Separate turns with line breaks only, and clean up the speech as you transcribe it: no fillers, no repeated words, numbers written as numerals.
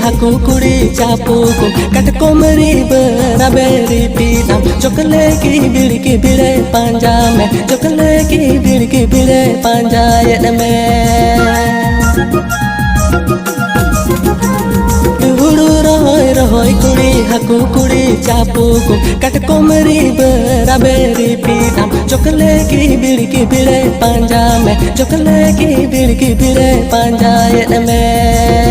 haku kuri chapu ko katko mari beraberi pitam chokle ki bide panja me chokle ki bide panja yet me Rohoi kuri haku kuri chapu ko katko mari beraberi pitam chokle ki bide panja me chokle ki bide panja yet me